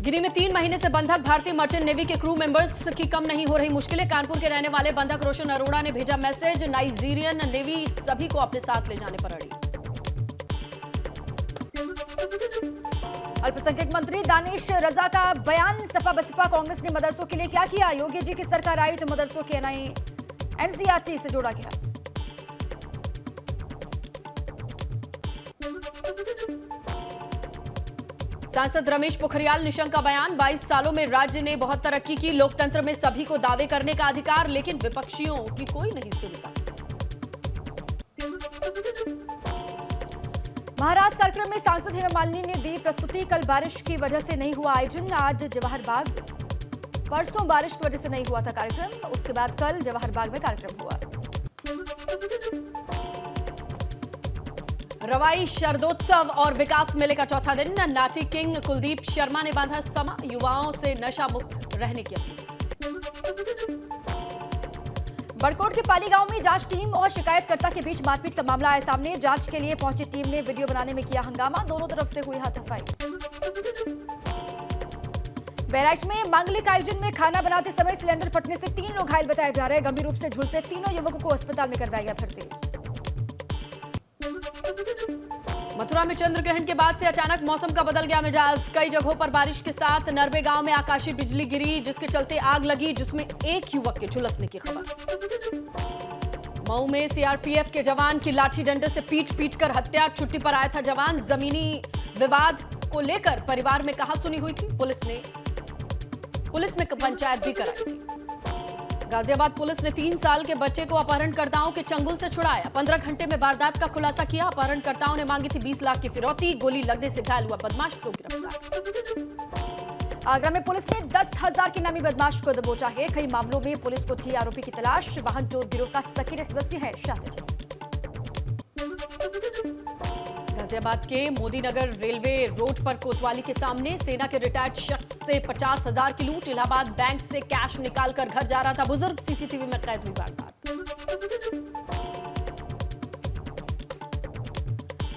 गिरी में 3 महीने से बंधक भारतीय मर्चेंट नेवी के क्रू मेंबर्स की कम नहीं हो रही मुश्किलें। कानपुर के रहने वाले बंधक रोशन अरोड़ा ने भेजा मैसेज, नाइजीरियन नेवी सभी को अपने साथ ले जाने पर अड़ी। अल्पसंख्यक मंत्री दानिश रजा का बयान, सपा बसपा कांग्रेस ने मदरसों के लिए क्या किया? योगी जी की सरकार आई तो मदरसों के एनसीईआरटी से जोड़ा गया। सांसद रमेश पोखरियाल निशंक का बयान, 22 सालों में राज्य ने बहुत तरक्की की, लोकतंत्र में सभी को दावे करने का अधिकार, लेकिन विपक्षियों की कोई नहीं सुनता। महाराज कार्यक्रम में सांसद हेमा मालिनी ने दी प्रस्तुति, कल बारिश की वजह से नहीं हुआ आयोजन, आज जवाहर बाग, परसों बारिश की वजह से नहीं हुआ था कार्यक्रम, उसके बाद कल जवाहर बाग में कार्यक्रम हुआ। रवाई शरदोत्सव और विकास मेले का चौथा दिन, नाटी किंग कुलदीप शर्मा ने बांधा समा, युवाओं से नशा मुक्त रहने की अपील। बड़कोट के पाली गांव में जांच टीम और शिकायतकर्ता के बीच मारपीट का मामला आया सामने, जांच के लिए पहुंची टीम ने वीडियो बनाने में किया हंगामा, दोनों तरफ से हुई हाथापाई। बहराइच में मांगलिक आयोजन में खाना बनाते समय सिलेंडर फटने से 3 लोग घायल बताए जा रहे हैं, गंभीर रूप से झुलसे तीनों युवकों को अस्पताल में करवाया गया भर्ती। मथुरा में चंद्र ग्रहण के बाद से अचानक मौसम का बदल गया मिजाज, कई जगहों पर बारिश के साथ नरबे गांव में आकाशीय बिजली गिरी, जिसके चलते आग लगी, जिसमें एक युवक के झुलसने की खबर। मऊ में सीआरपीएफ के जवान की लाठी डंडे से पीट कर हत्या, छुट्टी पर आया था जवान, जमीनी विवाद को लेकर परिवार में कहासुनी हुई थी, पुलिस में पंचायत भी कराई थी। गाजियाबाद पुलिस ने 3 साल के बच्चे को अपहरणकर्ताओं के चंगुल से छुड़ाया, 15 घंटे में वारदात का खुलासा किया, अपहरणकर्ताओं ने मांगी थी 20 लाख की फिरौती, गोली लगने से घायल हुआ बदमाश को गिरफ्तार। आगरा में पुलिस ने 10,000 के नामी बदमाश को दबोचा है, कई मामलों में पुलिस को थी आरोपी की तलाश, वाहन चोर गिरोह का सक्रिय सदस्य है शातिर। गाजियाबाद के मोदीनगर रेलवे रोड पर कोतवाली के सामने सेना के रिटायर्ड शख्स से 50,000 की लूट, इलाहाबाद बैंक से कैश निकालकर घर जा रहा था बुजुर्ग, सीसीटीवी में कैद हुई वारदात।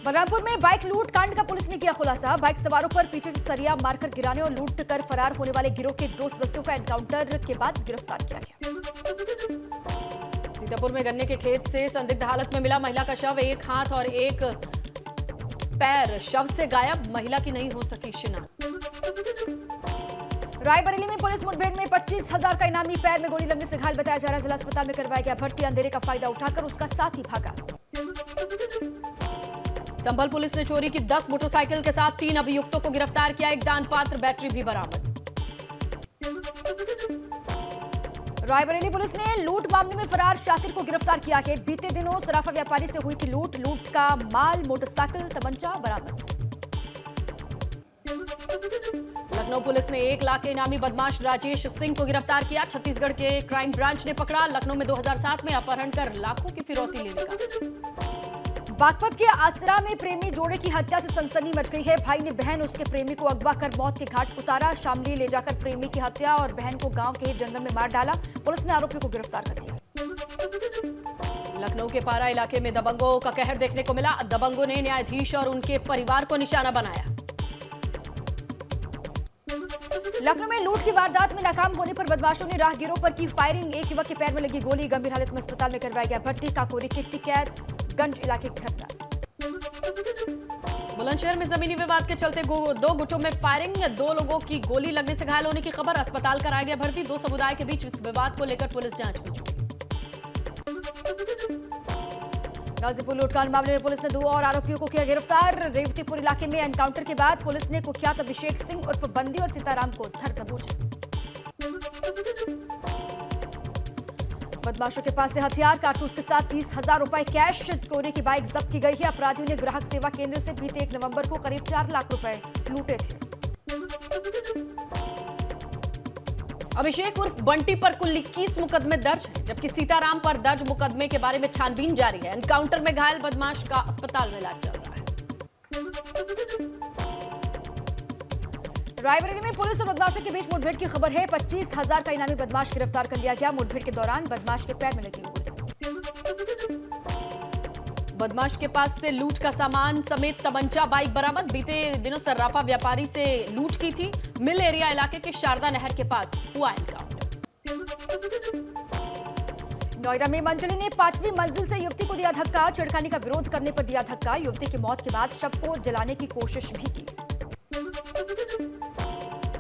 बलरामपुर में बाइक लूट कांड का पुलिस ने किया खुलासा, बाइक सवारों पर पीछे से सरिया मारकर गिराने और लूट कर फरार होने वाले गिरोह के 2 सदस्यों का एनकाउंटर के बाद गिरफ्तार किया गया। सीतापुर में गन्ने के खेत से संदिग्ध हालत में मिला महिला का शव, एक हाथ और एक पैर शव से गायब, महिला की नहीं हो सकी शिनाख्त। रायबरेली में पुलिस मुठभेड़ में 25,000 का इनामी पैर में गोली लगने से घायल बताया जा रहा है, जिला अस्पताल में करवाया गया भर्ती, अंधेरे का फायदा उठाकर उसका साथी भागा। संभल पुलिस ने चोरी की 10 मोटरसाइकिल के साथ 3 अभियुक्तों को गिरफ्तार किया, एक दान पात्र बैटरी भी बरामद। रायबरेली पुलिस ने लूट मामले में फरार शातिर को गिरफ्तार किया है, बीते दिनों सराफा व्यापारी से हुई थी लूट का माल, मोटरसाइकिल, तमंचा बरामद। लखनऊ पुलिस ने 1 लाख के इनामी बदमाश राजेश सिंह को गिरफ्तार किया, छत्तीसगढ़ के क्राइम ब्रांच ने पकड़ा, लखनऊ में 2007 में अपहरण कर लाखों की फिरौती लेने का। बागपत के आसरा में प्रेमी जोड़े की हत्या से सनसनी मच गई है, भाई ने बहन उसके प्रेमी को अगवा कर मौत के घाट उतारा, शामली ले जाकर प्रेमी की हत्या और बहन को गांव के जंगल में मार डाला, पुलिस ने आरोपी को गिरफ्तार कर लिया। लखनऊ के पारा इलाके में दबंगों का कहर देखने को मिला, दबंगों ने न्यायाधीश और उनके परिवार को निशाना बनाया। लखनऊ में लूट की वारदात में नाकाम होने पर बदमाशों ने राहगीरों पर की फायरिंग, एक युवक के पैर में लगी गोली, गंभीर हालत में अस्पताल में करवाया गया भर्ती। काकोरी के टिकैतगंज इलाके की घटना। बुलंदशहर में जमीनी विवाद के चलते 2 गुटों में फायरिंग, 2 लोगों की गोली लगने से घायल होने की खबर, अस्पताल कराया गया भर्ती, 2 समुदाय के बीच इस विवाद को लेकर पुलिस जांच में जुटी। गाजीपुर लूटकांड मामले में पुलिस ने 2 और आरोपियों को किया गिरफ्तार, रेवतीपुर इलाके में एनकाउंटर के बाद पुलिस ने कुख्यात अभिषेक सिंह उर्फ बंदी और सीताराम को धर दबोचा। बदमाशों के पास से हथियार, कारतूस के साथ 30,000 रुपए कैश, चोरी की बाइक जब्त की गई है, अपराधियों ने ग्राहक सेवा केंद्र से बीते 1 नवंबर को करीब 4 लाख रुपए लूटे थे। अभिषेक उर्फ बंटी पर कुल 21 मुकदमे दर्ज हैं, जबकि सीताराम पर दर्ज मुकदमे के बारे में छानबीन जारी है। एनकाउंटर में घायल बदमाश का अस्पताल में इलाज चल रहा है। रायबरेली में पुलिस और बदमाशों के बीच मुठभेड़ की खबर है, 25,000 का इनामी बदमाश गिरफ्तार कर लिया गया, मुठभेड़ के दौरान बदमाश के पैर में लगी गोली। बदमाश के पास से लूट का सामान समेत तमंचा बाइक बरामद। बीते दिनों सर्राफा व्यापारी से लूट की थी। मिल एरिया इलाके के शारदा नहर के पास हुआ एनकाउंटर। नोएडा में मंजली ने 5वीं मंजिल से युवती को दिया धक्का। छेड़खानी का विरोध करने पर दिया धक्का। युवती की मौत के बाद शव को जलाने की कोशिश भी की।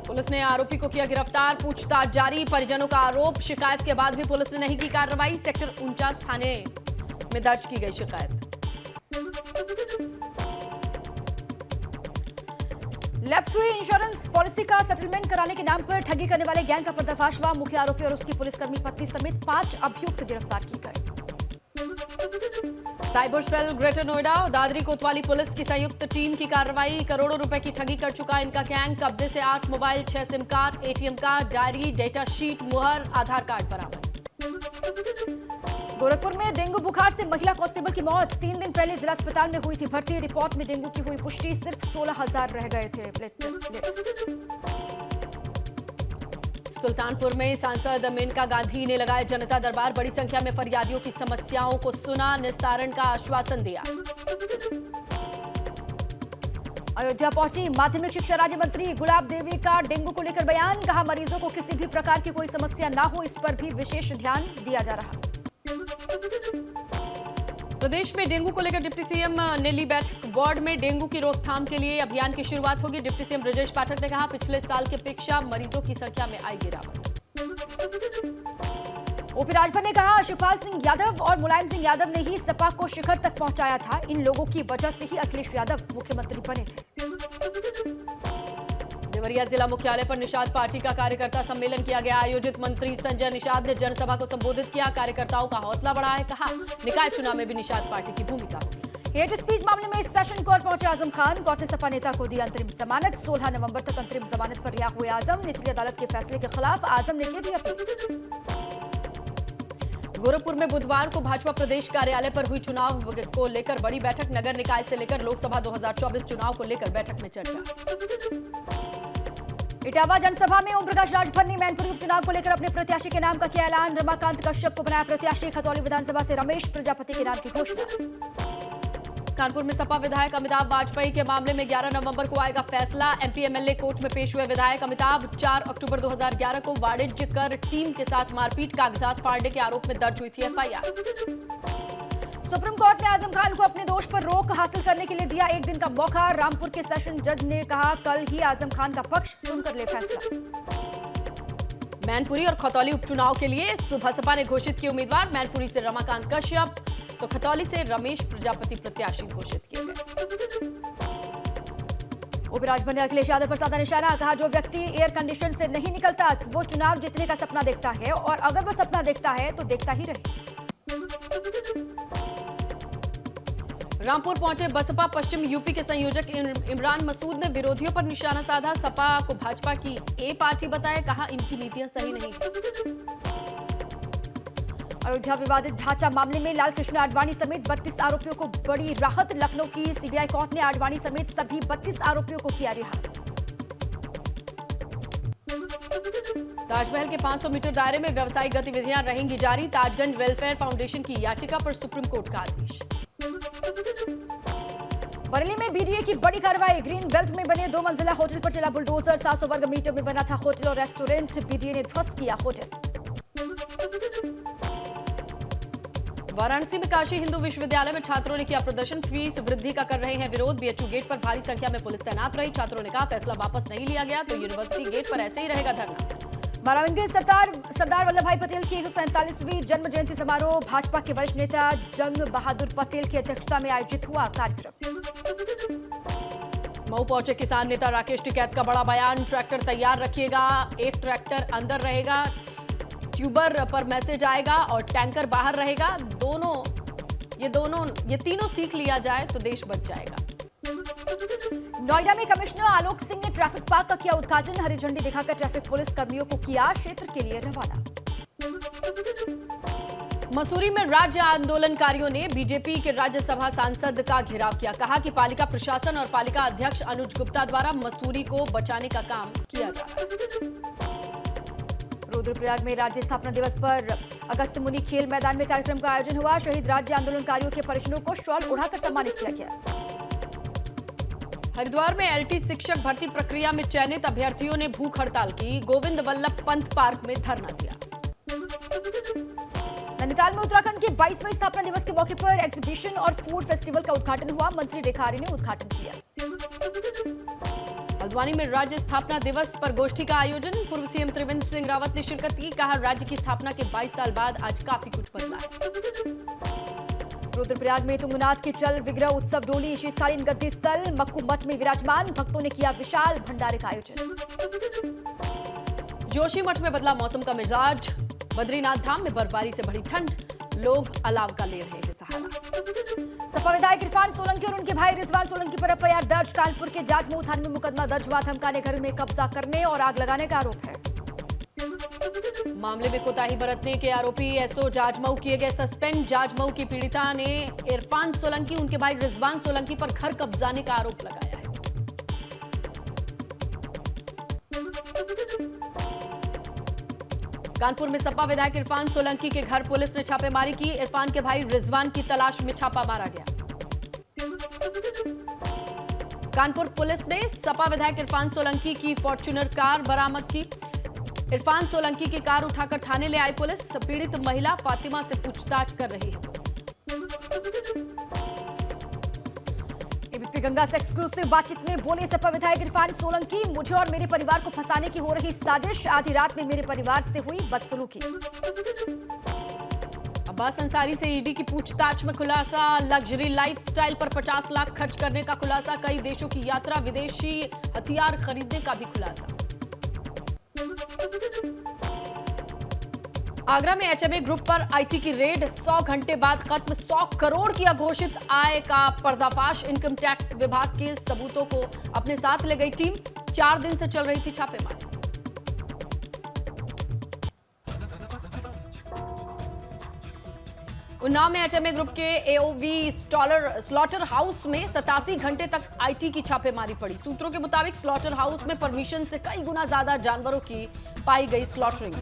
पुलिस ने आरोपी को किया गिरफ्तार। पूछताछ जारी। परिजनों का आरोप, शिकायत के बाद भी पुलिस ने नहीं की कार्रवाई। सेक्टर 49 थाने में दर्ज की गई शिकायत। लैप्स हुई इंश्योरेंस पॉलिसी का सेटलमेंट कराने के नाम पर ठगी करने वाले गैंग का पर्दाफाश हुआ। मुख्य आरोपी और उसकी पुलिसकर्मी पत्नी समेत 5 अभियुक्त गिरफ्तार किए गए। Cyber cell Greater Noida, Dadri कोतवाली पुलिस की संयुक्त टीम की कार्रवाई। करोड़ों रुपए की ठगी कर चुका इनका गैंग। कब्जे से 8 mobile, 6 SIM card, ATM card, diary, data sheet, मुहर, आधार कार्ड बरामद। गोरखपुर में डेंगू बुखार से महिला कांस्टेबल की मौत। 3 दिन पहले जिला अस्पताल में हुई थी भर्ती। रिपोर्ट में डेंगू की हुई पुष्टि। सिर्फ 16,000 रह गए थे प्लेटलेट्स। सुल्तानपुर में सांसद मेनका गांधी ने लगाया जनता दरबार। बड़ी संख्या में फरियादियों की समस्याओं को सुना, निस्तारण का आश्वासन दिया। अयोध्या पहुंची माध्यमिक शिक्षा राज्य मंत्री गुलाब देवी का डेंगू को लेकर बयान। कहा, मरीजों को किसी भी प्रकार की कोई समस्या ना हो, इस पर भी विशेष ध्यान दिया जा रहा। प्रदेश में डेंगू को लेकर डिप्टी सीएम ने ली बैठक। वार्ड में डेंगू की रोकथाम के लिए अभियान की शुरुआत होगी। डिप्टी सीएम ब्रजेश पाठक ने कहा, पिछले साल की अपेक्षा मरीजों की संख्या में आई गिरावट। ओपी राजभर ने कहा, शिवपाल सिंह यादव और मुलायम सिंह यादव ने ही सपा को शिखर तक पहुंचाया था। इन लोगों की वजह से ही अखिलेश यादव मुख्यमंत्री बने थे। देवरिया जिला मुख्यालय पर निषाद पार्टी का कार्यकर्ता सम्मेलन किया गया। आयोजित मंत्री संजय निषाद ने जनसभा को संबोधित किया। कार्यकर्ताओं का हौसला बढ़ा है। कहा, निकाय चुनाव में भी निषाद पार्टी की भूमिका होगी। हेट स्पीच मामले में सेशन कोर्ट पहुंचे आजम खान। कोर्ट ने सपा नेता को दी अंतरिम जमानत। 16 नवंबर तक अंतरिम जमानत पर रिहा हुए आजम। निचली अदालत के फैसले के खिलाफ आजम ने की थी अपील। गोरखपुर में बुधवार को भाजपा प्रदेश कार्यालय पर हुई चुनाव को लेकर बड़ी बैठक। नगर निकाय से लेकर लोकसभा 2024 चुनाव को लेकर बैठक में चर्चा। इटावा जनसभा में ओम प्रकाश राजभर ने मैनपुरी उपचुनाव को लेकर अपने प्रत्याशी के नाम का किया ऐलान। रमाकांत कश्यप को बनाया प्रत्याशी। खतौली विधानसभा से रमेश प्रजापति के नाम की घोषणा। कानपुर में सपा विधायक अमिताभ वाजपेयी के मामले में 11 नवंबर को आएगा फैसला। एमपी एमएलए कोर्ट में पेश हुए विधायक अमिताभ। 4 अक्टूबर 2011 को वाणिज्य कर टीम के साथ मारपीट, कागजात फाड़ने के आरोप में दर्ज हुई थी एफआईआर। सुप्रीम कोर्ट ने आजम खान को अपने दोष पर रोक हासिल करने के लिए दिया 1 दिन का मौका। रामपुर के सेशन जज ने कहा, कल ही आजम खान का पक्ष सुनकर ले फैसला। मैनपुरी और खतौली उपचुनाव के लिए बसपा ने घोषित किए उम्मीदवार। मैनपुरी से रमाकांत कश्यप तो खतौली से रमेश प्रजापति प्रत्याशी घोषित किए गए। ओपी राजभर ने अखिलेश यादव पर साधा निशाना। कहा, जो व्यक्ति एयर कंडीशन से नहीं निकलता वो चुनाव जीतने का सपना देखता है, और अगर वो सपना देखता है तो देखता ही रहे। रामपुर पहुंचे बसपा पश्चिम यूपी के संयोजक इमरान मसूद ने विरोधियों पर निशाना साधा। सपा को भाजपा की ए पार्टी बताया। कहा, इनकी नीतियां सही नहीं। अयोध्या विवादित ढांचा मामले में लालकृष्ण आडवाणी समेत 32 आरोपियों को बड़ी राहत। लखनऊ की सीबीआई कोर्ट ने आडवाणी समेत सभी 32 आरोपियों को किया रिहा। ताजमहल के 500 मीटर दायरे में व्यावसायिक गतिविधियां रहेंगी जारी। ताजगंज वेलफेयर फाउंडेशन की याचिका पर सुप्रीम कोर्ट का आदेश। बरेली में बीडीए की बड़ी कार्रवाई। ग्रीन बेल्ट में बने 2 मंजिला होटल पर चला बुलडोजर। 700 वर्ग मीटर में बना था होटल और रेस्टोरेंट। बीडीए ने ध्वस्त किया होटल। वाराणसी में काशी हिंदू विश्वविद्यालय में छात्रों ने किया प्रदर्शन। फीस वृद्धि का कर रहे हैं विरोध। बीएचयू गेट पर भारी संख्या में पुलिस तैनात रही। छात्रों ने कहा, फैसला वापस नहीं लिया गया तो यूनिवर्सिटी गेट पर ऐसे ही रहेगा धरना। बाराबंकी में सरदार वल्लभ भाई पटेल की 147वीं जन्म जयंती समारोह। भाजपा के वरिष्ठ नेता जंग बहादुर पटेल की अध्यक्षता में आयोजित हुआ कार्यक्रम। मऊ पहुंचे किसान नेता राकेश टिकैत का बड़ा बयान। ट्रैक्टर तैयार रखिएगा, एक ट्रैक्टर अंदर रहेगा, ट्यूबर पर मैसेज आएगा और टैंकर बाहर रहेगा। ये तीनों सीख लिया जाए तो देश बच जाएगा। नोएडा में कमिश्नर आलोक सिंह ने ट्रैफिक पार्क का किया उद्घाटन। हरी झंडी दिखाकर ट्रैफिक पुलिस कर्मियों को किया क्षेत्र के लिए रवाना। मसूरी में राज्य आंदोलनकारियों ने बीजेपी के राज्यसभा सांसद का घेराव किया। कहा कि पालिका प्रशासन और पालिका अध्यक्ष अनुज गुप्ता द्वारा मसूरी को बचाने का काम किया जा रहा है। रुद्रप्रयाग में राज्य स्थापना दिवस पर अगस्त मुनि खेल मैदान में कार्यक्रम का आयोजन हुआ। शहीद राज्य आंदोलनकारियों के परिजनों को शॉल उड़ाकर सम्मानित किया गया। हरिद्वार में एलटी शिक्षक भर्ती प्रक्रिया में चयनित अभ्यर्थियों ने भूख हड़ताल की। गोविंद वल्लभ पंत पार्क में धरना दिया। नैनीताल में उत्तराखंड के 22वें स्थापना दिवस के मौके पर एग्जीबिशन और फूड फेस्टिवल का उद्घाटन हुआ। मंत्री रेखा आर्य ने उद्घाटन किया। हल्द्वानी में राज्य स्थापना दिवस पर गोष्ठी का आयोजन। पूर्व सीएम त्रिवेंद्र सिंह रावत ने शिरकत की। कहा, राज्य की स्थापना के 22 साल बाद आज काफी कुछ बदला है। रुद्रप्रयाग में तुंगनाथ के चल विग्रह उत्सव डोली शीतकालीन गद्दी स्थल मक्कू मठ में विराजमान। भक्तों ने किया विशाल भंडारे का आयोजन। जोशी मठ में बदला मौसम का मिजाज। बद्रीनाथ धाम में बर्फबारी से बढ़ी ठंड। लोग अलाव का ले रहे हैं सहारा। सपा विधायक इरफान सोलंकी और उनके भाई रिजवान सोलंकी पर एफआईआर दर्ज। कानपुर के जाजमऊ थाने में मुकदमा दर्ज हुआ। धमकाने घर में कब्जा करने और आग लगाने का आरोप है। मामले में कोताही बरतने के आरोपी एसओ जाजमऊ किए गए सस्पेंड। जाजमऊ की पीड़िता ने इरफान सोलंकी उनके भाई रिजवान सोलंकी पर घर कब्जाने का आरोप लगाया है। कानपुर में सपा विधायक इरफान सोलंकी के घर पुलिस ने छापेमारी की। इरफान के भाई रिजवान की तलाश में छापा मारा गया। कानपुर पुलिस ने सपा विधायक इरफान सोलंकी की फॉर्च्यूनर कार बरामद की। इरफान सोलंकी की कार उठाकर थाने ले आई पुलिस। पीड़ित महिला फातिमा से पूछताछ कर रही है। एबीपी गंगा से एक्सक्लूसिव बातचीत में बोले सपा विधायक इरफान सोलंकी, मुझे और मेरे परिवार को फंसाने की हो रही साजिश। आधी रात में मेरे परिवार से हुई बदसलूकी। अब्बास अंसारी से ईडी की पूछताछ में खुलासा। लग्जरी लाइफस्टाइल पर 50 लाख खर्च करने का खुलासा। कई देशों की यात्रा, विदेशी हथियार खरीदने का भी खुलासा। आगरा में एचएमए ग्रुप पर आईटी की रेड। 100 घंटे बाद खत्म। 100 करोड़ की अघोषित आय का पर्दाफाश। इनकम टैक्स विभाग के सबूतों को अपने साथ ले गई टीम। 4 दिन से चल रही थी छापेमारी। उन्नाव में एचएमए ग्रुप के एओवी स्लॉटर हाउस में 87 घंटे तक आईटी की छापेमारी पड़ी। सूत्रों के मुताबिक स्लॉटर हाउस में परमिशन से कई गुना ज्यादा जानवरों की पाई गई स्लॉटरिंग।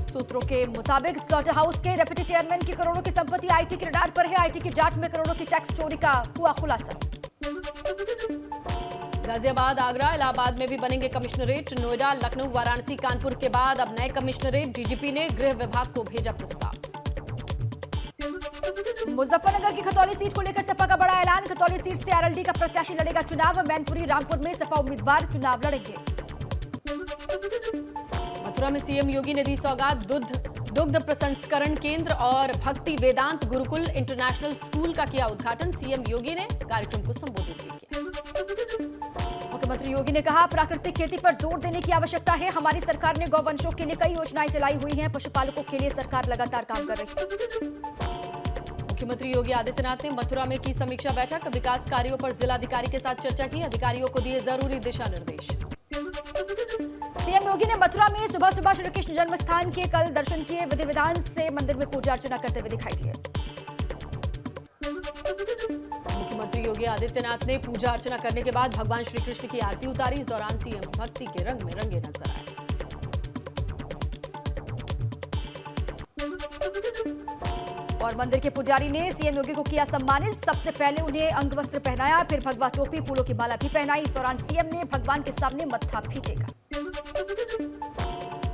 सूत्रों के मुताबिक स्लॉटर हाउस के डिप्टी चेयरमैन की करोड़ों की संपत्ति आईटी के रडार पर है। आईटी की जांच में करोड़ों की टैक्स चोरी का हुआ खुलासा। गाजियाबाद, आगरा, इलाहाबाद में भी बनेंगे कमिश्नरेट। नोएडा, लखनऊ, वाराणसी, कानपुर के बाद अब नए कमिश्नरेट। डीजीपी ने गृह विभाग को भेजा प्रस्ताव। मुजफ्फरनगर की खतौली सीट को लेकर सपा का बड़ा ऐलान। खतौली सीट से आरएलडी का प्रत्याशी लड़ेगा चुनाव। मैनपुरी, रामपुर में सपा उम्मीदवार चुनाव लड़ेंगे। मथुरा में सीएम योगी ने दी सौगात। दुग्ध प्रसंस्करण केंद्र और भक्ति वेदांत गुरुकुल इंटरनेशनल स्कूल का किया उद्घाटन। सीएम योगी ने कार्यक्रम को संबोधित किया। मुख्यमंत्री योगी ने कहा, प्राकृतिक खेती पर जोर देने की आवश्यकता है। हमारी सरकार ने गौवंशों के लिए कई योजनाएं चलाई हुई हैं। पशुपालकों के लिए सरकार लगातार काम कर रही है। मुख्यमंत्री योगी आदित्यनाथ ने मथुरा में की समीक्षा बैठक। विकास कार्यों पर जिलाधिकारी के साथ चर्चा की। अधिकारियों को दिए जरूरी दिशा निर्देश। सीएम योगी ने मथुरा में सुबह सुबह श्री कृष्ण जन्म स्थान के कल दर्शन किए। विधि विधान से मंदिर में पूजा अर्चना करते हुए दिखाई दिए। मुख्यमंत्री योगी आदित्यनाथ ने पूजा अर्चना करने के बाद भगवान श्री कृष्ण की आरती उतारी। इस दौरान सीएम भक्ति के रंग में रंगे नजर आए। और मंदिर के पुजारी ने सीएम योगी को किया सम्मानित। सबसे पहले उन्हें अंग वस्त्र पहनाया, फिर भगवा टोपी, फूलों की माला भी पहनाई। इस दौरान सीएम ने भगवान के सामने मत्था भी टेका।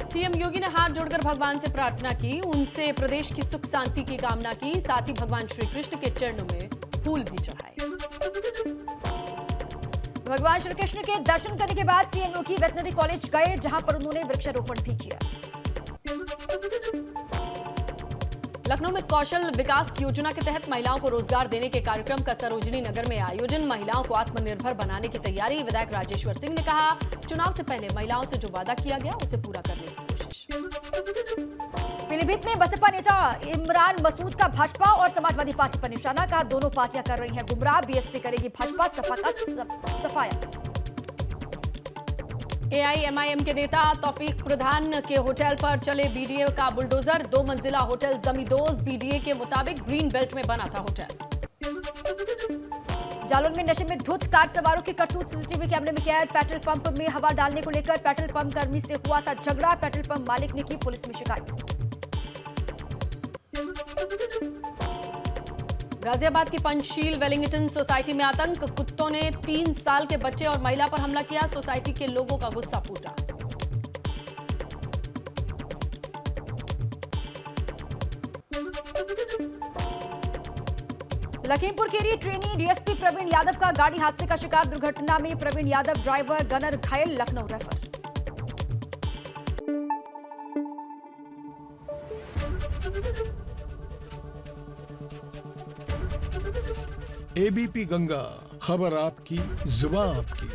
सीएम योगी ने हाथ जोड़कर भगवान से प्रार्थना की। उनसे प्रदेश की सुख शांति की कामना की। साथ ही भगवान श्री कृष्ण के चरणों में फूल भी चढ़ाए। भगवान श्री कृष्ण के दर्शन करने के बाद सीएम योगी वेटनरी कॉलेज गए, जहां पर उन्होंने वृक्षारोपण भी किया। लखनऊ में कौशल विकास योजना के तहत महिलाओं को रोजगार देने के कार्यक्रम का सरोजनी नगर में आयोजन। महिलाओं को आत्मनिर्भर बनाने की तैयारी। विधायक राजेश्वर सिंह ने कहा, चुनाव से पहले महिलाओं से जो वादा किया गया उसे पूरा करने की कोशिश। पीलीभीत में बसपा नेता इमरान मसूद का भाजपा और समाजवादी पार्टी पर निशाना। कहा, दोनों पार्टियां कर रही हैं गुमराह। बीएसपी करेगी भाजपा सपा का सफाया। एआईएमआईएम के नेता तौफीक प्रधान के होटल पर चले बीडीए का बुलडोजर। 2 मंजिला होटल जमींदोज। बीडीए के मुताबिक ग्रीन बेल्ट में बना था होटल। जालौन में नशे में धुत कार सवारों की करतूत सीसीटीवी कैमरे में कैद। पेट्रोल पंप में हवा डालने को लेकर पेट्रोल पंप कर्मी से हुआ था झगड़ा। पेट्रोल पंप मालिक ने की पुलिस में शिकायत। गाजियाबाद की पंचशील वेलिंगटन सोसाइटी में आतंक। कुत्तों ने 3 साल के बच्चे और महिला पर हमला किया। सोसाइटी के लोगों का गुस्सा फूटा। लखीमपुर खीरी ट्रेनी डीएसपी प्रवीण यादव का गाड़ी हादसे का शिकार। दुर्घटना में प्रवीण यादव ड्राइवर गनर घायल, लखनऊ रेफर। एबीपी गंगा, खबर आपकी, जुबान आपकी।